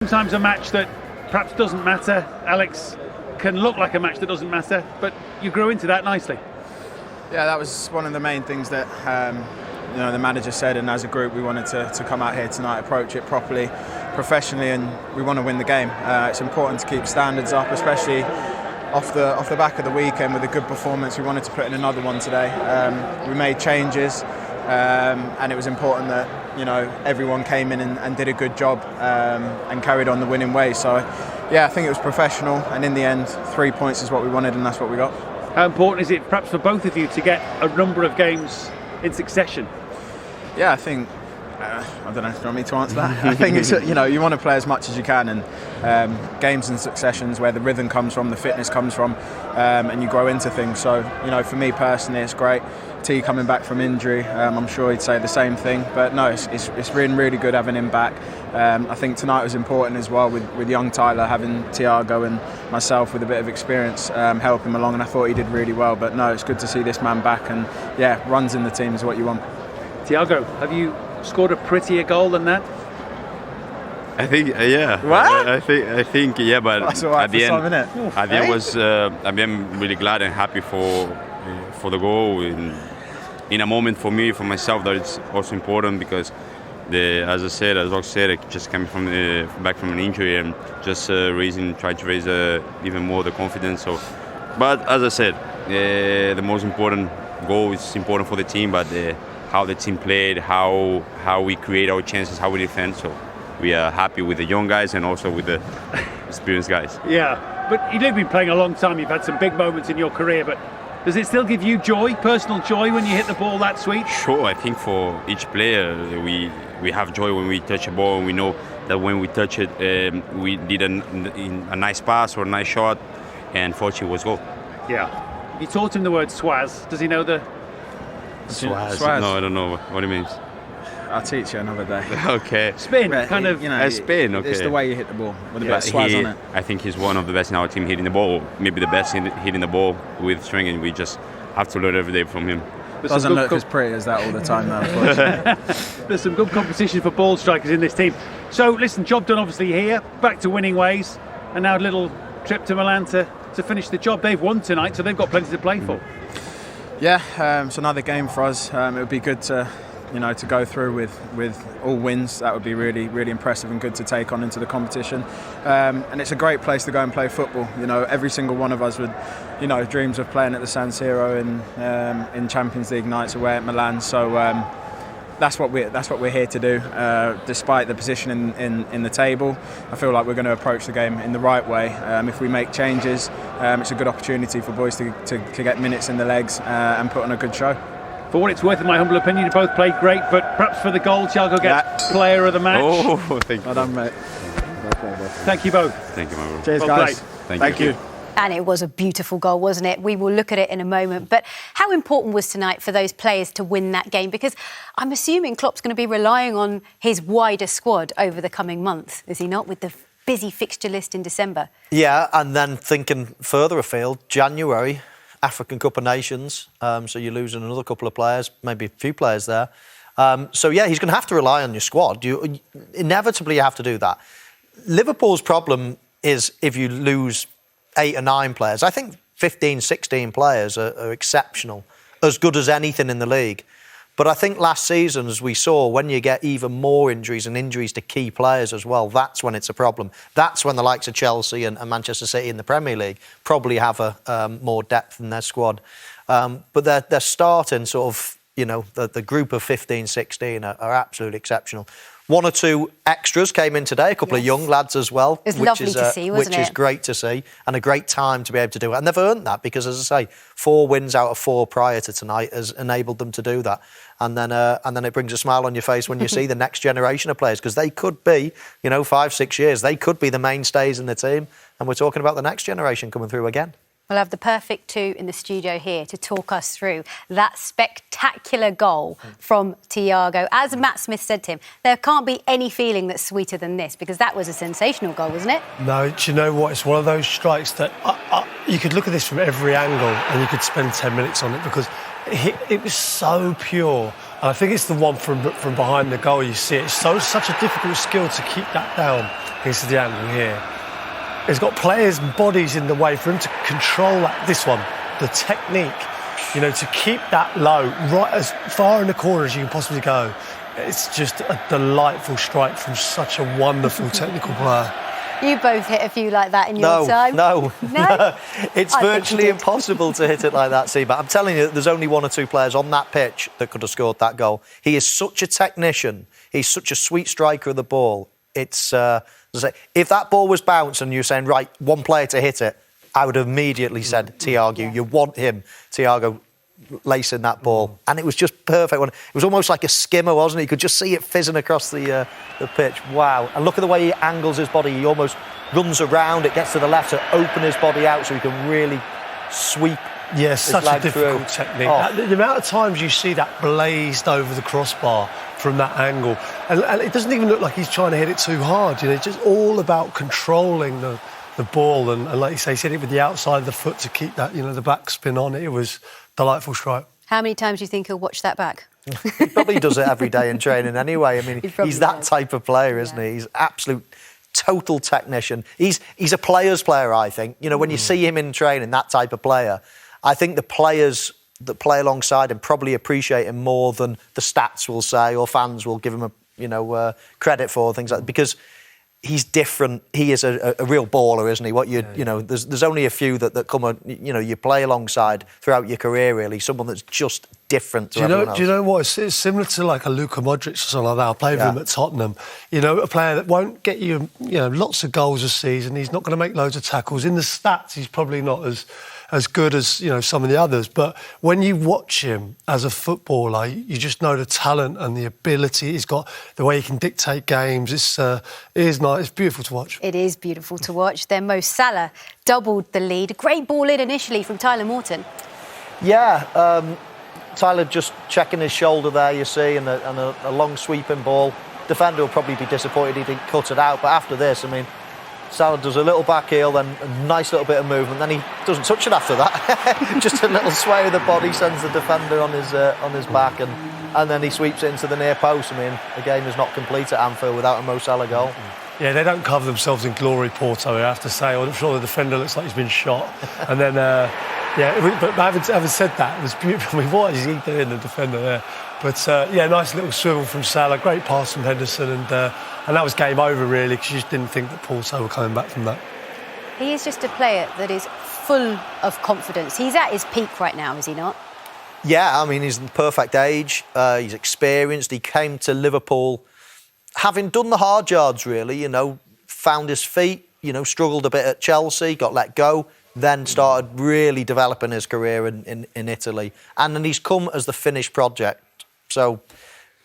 Sometimes a match that perhaps doesn't matter, Alex, can look like a match that doesn't matter, but you grew into that nicely. Yeah, that was one of the main things that the manager said, and as a group we wanted to come out here tonight, approach it properly, professionally, and we want to win the game. It's important to keep standards up, especially off the back of the weekend with a good performance. We wanted to put in another one today. We made changes, and it was important that everyone came in and did a good job and carried on the winning way. So yeah, I think it was professional, and in the end 3 points is what we wanted, and that's what we got. How important is it perhaps for both of you to get a number of games in succession? Yeah, I think I don't know, do you want me to answer that? I think it's, you want to play as much as you can, and games in successions where the rhythm comes from, the fitness comes from, and you grow into things. So for me personally, it's great. T coming back from injury, I'm sure he'd say the same thing. But no, it's been really good having him back. I think tonight was important as well with young Tyler, having Thiago and myself with a bit of experience help him along, and I thought he did really well. But no, it's good to see this man back, and yeah, runs in the team is what you want. Thiago, have you scored a prettier goal than that? I think, yeah. What? I think, yeah. But that's all right at the end, at the end was, I'm really glad and happy for the goal. In a moment for me, for myself, that it's also important because, as Ox said, just coming back from an injury and just trying to raise even more the confidence. So, but as I said, the most important goal is important for the team, but how the team played, how we create our chances, how we defend. So we are happy with the young guys and also with the experienced guys. Yeah, but you've been playing a long time. You've had some big moments in your career, but does it still give you joy, personal joy, when you hit the ball that sweet? Sure, I think for each player, we have joy when we touch a ball, and we know that when we touch it, we did a nice pass or a nice shot, and fortunately it was goal. Yeah. You taught him the word swaz. Does he know the... Swaz? No, I don't know what it means. I'll teach you another day. Okay. Spin, kind of. A spin, okay. It's the way you hit the ball with a bit of swaz on it. I think he's one of the best in our team hitting the ball, maybe the best hitting the ball with string, and we just have to learn every day from him. Doesn't look as pretty as that all the time, though, unfortunately. There's some good competition for ball strikers in this team. So, listen, job done obviously here, back to winning ways, and now a little trip to Milan to finish the job. They've won tonight, so they've got plenty to play for. Yeah, it's another game for us. It would be good to go through with all wins. That would be really, really impressive and good to take on into the competition. And it's a great place to go and play football. Every single one of us would, dreams of playing at the San Siro and in Champions League nights away at Milan. So that's what we're here to do. Despite the position in the table, I feel like we're going to approach the game in the right way. If we make changes, it's a good opportunity for boys to get minutes in the legs and put on a good show. For what it's worth, in my humble opinion, you both played great, but perhaps for the goal, Thiago gets player of the match. Oh, thank you. Well done, mate. Thank you both. Thank you, my bro. Cheers, well guys. Thank you. And it was a beautiful goal, wasn't it? We will look at it in a moment. But how important was tonight for those players to win that game? Because I'm assuming Klopp's going to be relying on his wider squad over the coming months, is he not, with the busy fixture list in December? Yeah, and then thinking further afield, January, African Cup of Nations, so you're losing another couple of players, maybe a few players there. So, yeah, he's going to have to rely on your squad. You inevitably have to do that. Liverpool's problem is if you lose 8 or 9 players. I think 15, 16 players are exceptional, as good as anything in the league. But I think last season, as we saw, when you get even more injuries and injuries to key players as well, that's when it's a problem. That's when the likes of Chelsea and Manchester City in the Premier League probably have more depth in their squad. But they're starting sort of, the group of 15, 16 are absolutely exceptional. 1 or 2 extras came in today, a couple of young lads as well. It was lovely to see, wasn't it? Which is great to see, and a great time to be able to do it. And they've earned that because, as I say, 4 wins out of 4 prior to tonight has enabled them to do that. And then it brings a smile on your face when you see the next generation of players, because they could be, 5, 6 years, they could be the mainstays in the team. And we're talking about the next generation coming through again. We'll have the perfect 2 in the studio here to talk us through that spectacular goal from Thiago. As Matt Smith said to him, there can't be any feeling that's sweeter than this, because that was a sensational goal, wasn't it? No, do you know what? It's one of those strikes that you could look at this from every angle and you could spend 10 minutes on it, because It was so pure. And I think it's the one from behind the goal. You see it. It's such a difficult skill to keep that down into the angle here. He's got players' bodies in the way for him to control this one, the technique, to keep that low, right as far in the corner as you can possibly go. It's just a delightful strike from such a wonderful technical player. You both hit a few like that in your time. No. It's virtually impossible to hit it like that, see. But I'm telling you, there's only one or two players on that pitch that could have scored that goal. He is such a technician. He's such a sweet striker of the ball. It's if that ball was bounced and you're saying, right, one player to hit it, I would have immediately said, Thiago, you want him, Thiago, lacing that ball. And it was just perfect. It was almost like a skimmer, wasn't it? You could just see it fizzing across the pitch. Wow. And look at the way he angles his body. He almost runs around. It gets to the left to open his body out so he can really sweep. Yeah, such a difficult technique. Oh. The amount of times you see that blazed over the crossbar from that angle. And it doesn't even look like he's trying to hit it too hard. It's just all about controlling the ball. And like you say, he's hit it with the outside of the foot to keep that, the backspin on it. It was delightful strike. How many times do you think he'll watch that back? He probably does it every day in training anyway. I mean, he's that type of player, isn't he? He's absolute total technician. He's a player's player, I think. When you see him in training, that type of player, I think the players that play alongside him probably appreciate him more than the stats will say or fans will give him credit for, things like that, because he's different. He is a real baller, isn't he? There's only a few that come you play alongside throughout your career, really. Someone that's just different to everyone else. Do you know what? It's similar to like a Luka Modric or something like that. I played with him at Tottenham. A player that won't get you, lots of goals a season. He's not going to make loads of tackles. In the stats, he's probably not as good as some of the others, but when you watch him as a footballer, you just know the talent and the ability he's got, the way he can dictate games. It is nice. It's beautiful to watch. It is beautiful to watch. Then Mo Salah doubled the lead. Great ball in initially from Tyler Morton. Yeah, Tyler just checking his shoulder there, you see, and a long sweeping ball. Defender will probably be disappointed he didn't cut it out, but after this, Salah does a little back heel, then a nice little bit of movement, then he doesn't touch it after that. Just a little sway of the body, sends the defender on his back, and then he sweeps it into the near post. The game is not complete at Anfield without a Mo Salah goal. Yeah, they don't cover themselves in glory, Porto, I have to say. I'm sure the defender looks like he's been shot. And then, but having said that, it was beautiful. What is he doing, the defender there? But, nice little swivel from Salah, great pass from Henderson, and that was game over, really, because you just didn't think that Porto were coming back from that. He is just a player that is full of confidence. He's at his peak right now, is he not? Yeah, he's in the perfect age. He's experienced. He came to Liverpool having done the hard yards, really, found his feet, struggled a bit at Chelsea, got let go, then started really developing his career in Italy. And then he's come as the finished project. So,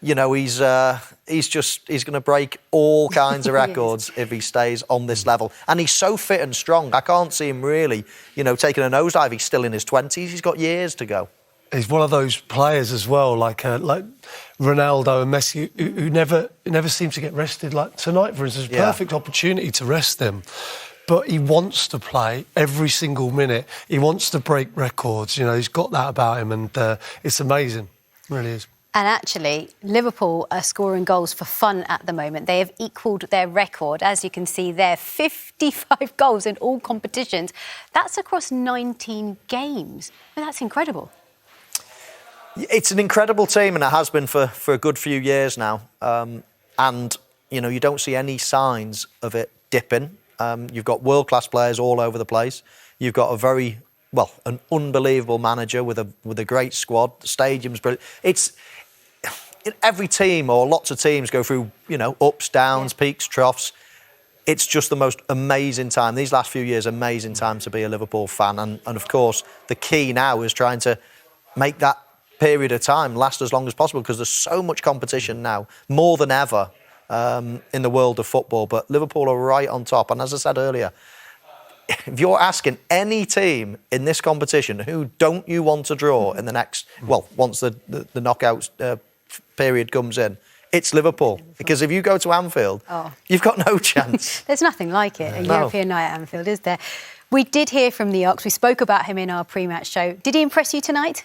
he's going to break all kinds of records if he stays on this level. And he's so fit and strong. I can't see him really, taking a nosedive. He's still in his 20s. He's got years to go. He's one of those players as well, like Ronaldo and Messi, who never seem to get rested. Like tonight, for instance, perfect opportunity to rest them. But he wants to play every single minute. He wants to break records. He's got that about him, and it's amazing. It really is. And actually, Liverpool are scoring goals for fun at the moment. They have equalled their record. As you can see there, 55 goals in all competitions. That's across 19 games. That's incredible. It's an incredible team, and it has been for a good few years now. And, you don't see any signs of it dipping. You've got world-class players all over the place. You've got an unbelievable manager with a great squad. The stadium's brilliant. Every team or lots of teams go through, ups, downs, peaks, troughs. It's just the most amazing time. These last few years, amazing time to be a Liverpool fan. And of course, the key now is trying to make that period of time last as long as possible, because there's so much competition now, more than ever, in the world of football. But Liverpool are right on top. And as I said earlier, if you're asking any team in this competition who don't you want to draw in the next, once the knockouts period comes in, it's Liverpool. Because if you go to Anfield, you've got no chance. There's nothing like it, European night at Anfield, is there? We did hear from the Ox. We spoke about him in our pre-match show. Did he impress you tonight?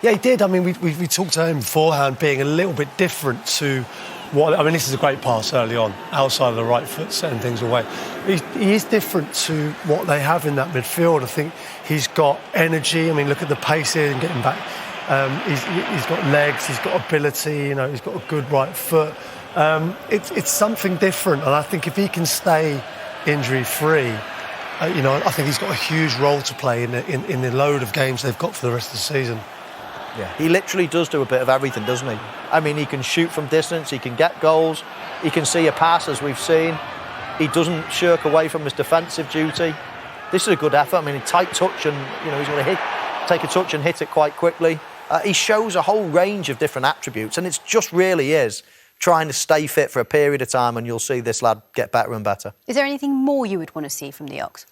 Yeah, he did. I mean, we talked to him beforehand being a little bit different to what... I mean, this is a great pass early on, outside of the right foot, setting things away. He is different to what they have in that midfield. I think he's got energy. I mean, look at the pace here and getting back. He's got legs, he's got ability, you know, he's got a good right foot. It's something different, and I think if he can stay injury-free, you know, I think he's got a huge role to play in the load of games they've got for the rest of the season. Yeah, he literally does do a bit of everything, doesn't he? I mean, he can shoot from distance, he can get goals, he can see a pass, as we've seen. He doesn't shirk away from his defensive duty. This is a good effort. I mean, a tight touch, and you know he's going to take a touch and hit it quite quickly. He shows a whole range of different attributes, and it just really is trying to stay fit for a period of time, and you'll see this lad get better and better. Is there anything more you would want to see from the Ox?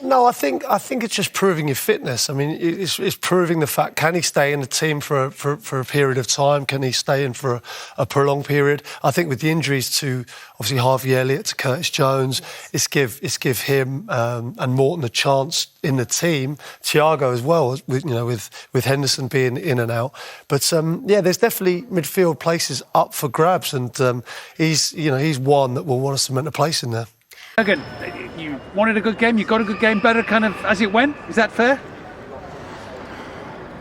No, I think it's just proving your fitness. I mean, it's proving the fact, can he stay in the team for a period of time? Can he stay in for a prolonged period? I think with the injuries to, obviously, Harvey Elliott, to Curtis Jones, it's give him and Morton a chance in the team. Thiago as well, with Henderson being in and out. But, yeah, there's definitely midfield places up for grabs, and he's one that will want to cement a place in there. Jurgen, you wanted a good game, you got a good game, better kind of as it went. Is that fair?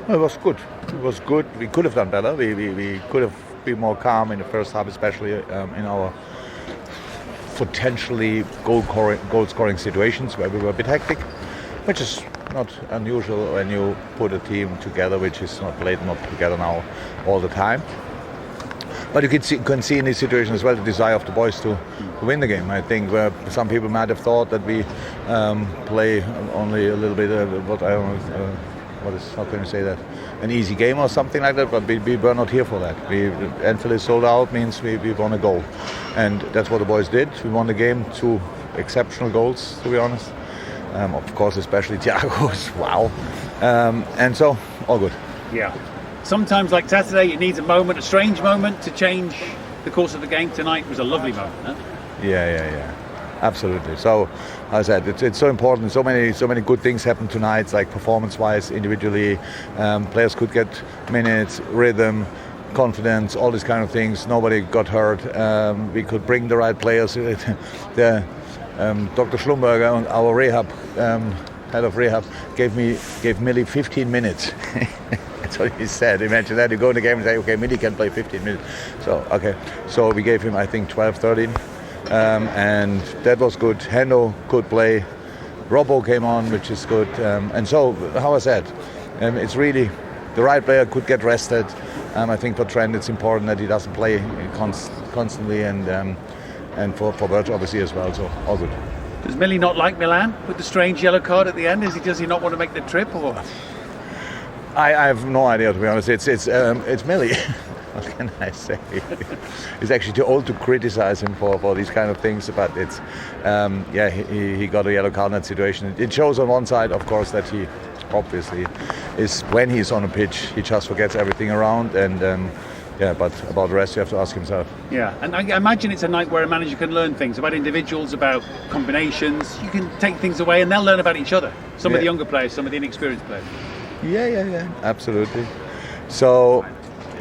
Well, it was good. It was good. We could have done better. We could have been more calm in the first half, especially in our potentially goal-scoring situations where we were a bit hectic, which is not unusual when you put a team together which is not played not together now all the time. But you can see in this situation as well the desire of the boys to win the game. I think where some people might have thought that we play only a little bit how can you say that? An easy game or something like that, but we were not here for that. Anfield is sold out means we won a goal. And that's what the boys did. We won the game, 2 exceptional goals, to be honest. Of course, especially Thiago's, wow. And so, all good. Yeah. Sometimes, like Saturday, it needs a strange moment to change the course of the game. Tonight was a lovely moment, huh? Yeah. Absolutely. So, as I said, it's so important. So many good things happened tonight, like performance-wise, individually. Players could get minutes, rhythm, confidence, all these kind of things. Nobody got hurt. We could bring the right players. Dr. Schlumberger, our rehab head of rehab, gave Millie 15 minutes. That's what he said. Imagine that. You go in the game and say, okay, Millie can play 15 minutes. So we gave him, I think, 12, 13. And that was good. Hendo could play. Robbo came on, which is good. And so, how I said, it's really the right player could get rested. I think for Trent it's important that he doesn't play constantly, and for Birch obviously as well. So all good. Does Millie not like Milan with the strange yellow card at the end? Does he not want to make the trip, or? I have no idea, to be honest. It's Millie. What can I say? He's actually too old to criticize him for these kind of things, but it's he got a yellow card in that situation. It shows on one side, of course, that he obviously is, when he's on a pitch, he just forgets everything around, and but about the rest you have to ask himself. Yeah, and I imagine it's a night where a manager can learn things about individuals, about combinations. You can take things away and they'll learn about each other. Some of the younger players, some of the inexperienced players. Yeah, absolutely. So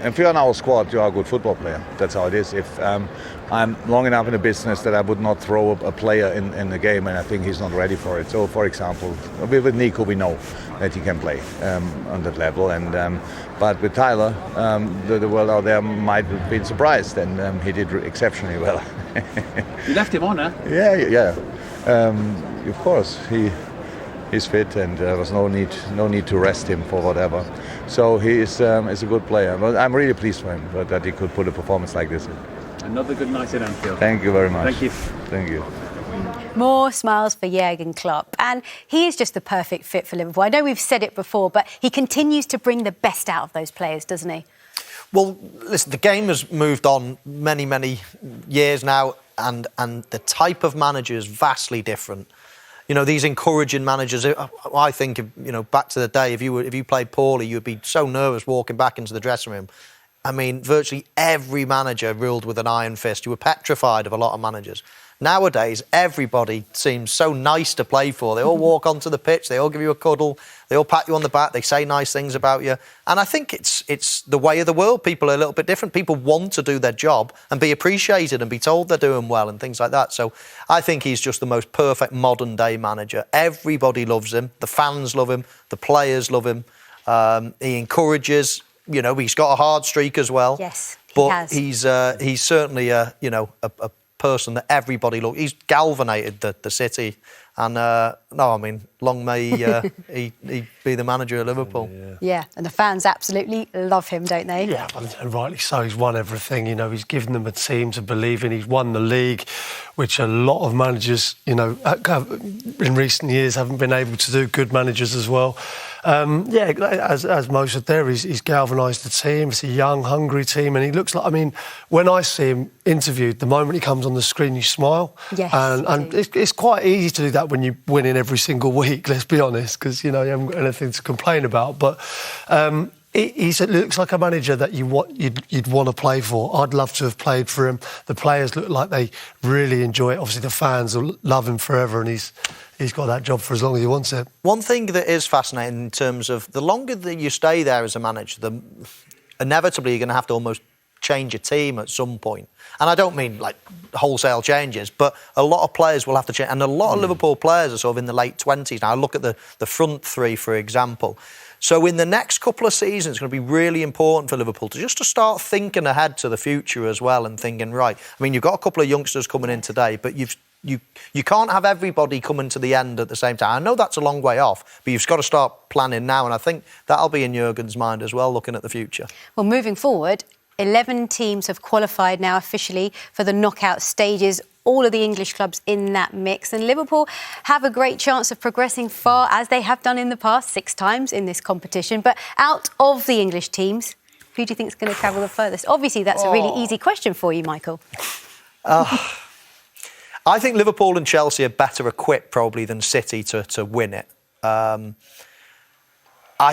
if you're in our squad, you are a good football player. That's how it is. If I'm long enough in the business that I would not throw a player in the game, and I think he's not ready for it. So, for example, with Nico, we know that he can play on that level. And but with Tyler, the world out there might have been surprised, and he did exceptionally well. You left him on, huh? Yeah. Of course, he's fit, and there was no need to rest him for whatever. So he is a good player. But I'm really pleased for him that he could put a performance like this in. Another good night at Anfield. Thank you very much. Thank you. More smiles for Jurgen Klopp. And he is just the perfect fit for Liverpool. I know we've said it before, but he continues to bring the best out of those players, doesn't he? Well, listen, the game has moved on many, many years now, and the type of manager is vastly different. You know, these encouraging managers, I think, back to the day, if you played poorly, you'd be so nervous walking back into the dressing room. I mean, virtually every manager ruled with an iron fist. You were petrified of a lot of managers. Nowadays, everybody seems so nice to play for. They all walk onto the pitch, they all give you a cuddle, they all pat you on the back, they say nice things about you. And I think it's the way of the world. People are a little bit different. People want to do their job and be appreciated and be told they're doing well and things like that. So I think he's just the most perfect modern-day manager. Everybody loves him. The fans love him. The players love him. He encourages. He's got a hard streak as well. Yes, but he's certainly a person that everybody loves. He's galvanized the city, and long may he be the manager of Liverpool. Yeah, and the fans absolutely love him, don't they? Yeah, and rightly so. He's won everything. He's given them a team to believe in. He's won the league, which a lot of managers, in recent years haven't been able to do. Good managers as well. As Mo said there, he's galvanised the team. It's a young, hungry team, and he looks like. When I see him interviewed, the moment he comes on the screen, you smile. Yes, and it's quite easy to do that when you win in every single week. Let's be honest, because you haven't got anything to complain about. But he looks like a manager that you'd want to play for. I'd love to have played for him. The players look like they really enjoy it. Obviously, the fans will love him forever, and he's got that job for as long as he wants it. One thing that is fascinating in terms of the longer that you stay there as a manager, inevitably you're going to have to almost change your team at some point. And I don't mean like wholesale changes, but a lot of players will have to change. And a lot of Liverpool players are sort of in the late 20s now. Look at the front three, for example. So in the next couple of seasons, it's going to be really important for Liverpool to start thinking ahead to the future as well and thinking, right, you've got a couple of youngsters coming in today, but you can't have everybody coming to the end at the same time. I know that's a long way off, but you've got to start planning now, and I think that'll be in Jurgen's mind as well, looking at the future. Well, moving forward, 11 teams have qualified now officially for the knockout stages. All of the English clubs in that mix. And Liverpool have a great chance of progressing far, as they have done in the past, 6 times in this competition. But out of the English teams, who do you think is going to travel the furthest? Obviously, that's a really easy question for you, Michael. I think Liverpool and Chelsea are better equipped probably than City to win it. I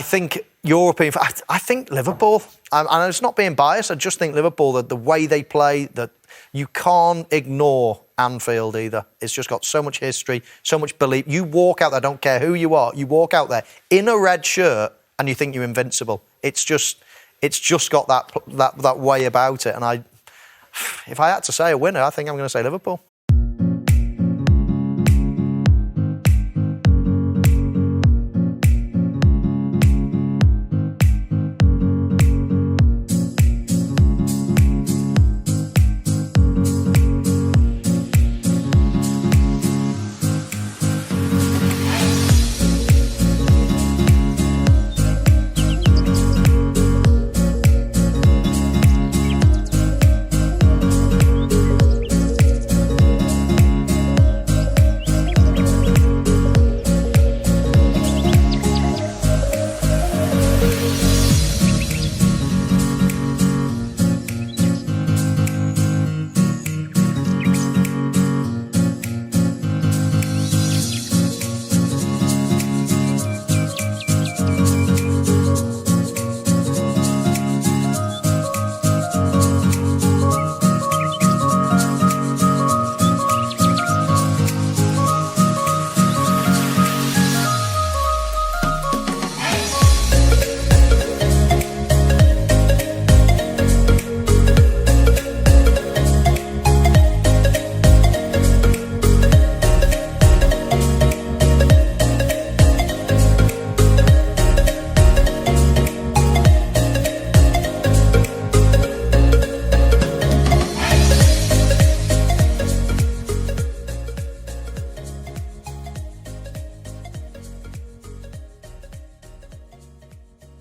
think European. I think Liverpool. And it's not being biased. I just think Liverpool, that the way they play, that you can't ignore Anfield either. It's just got so much history, so much belief. You walk out there, I don't care who you are. You walk out there in a red shirt, and you think you're invincible. It's just got that way about it. And if I had to say a winner, I think I'm going to say Liverpool.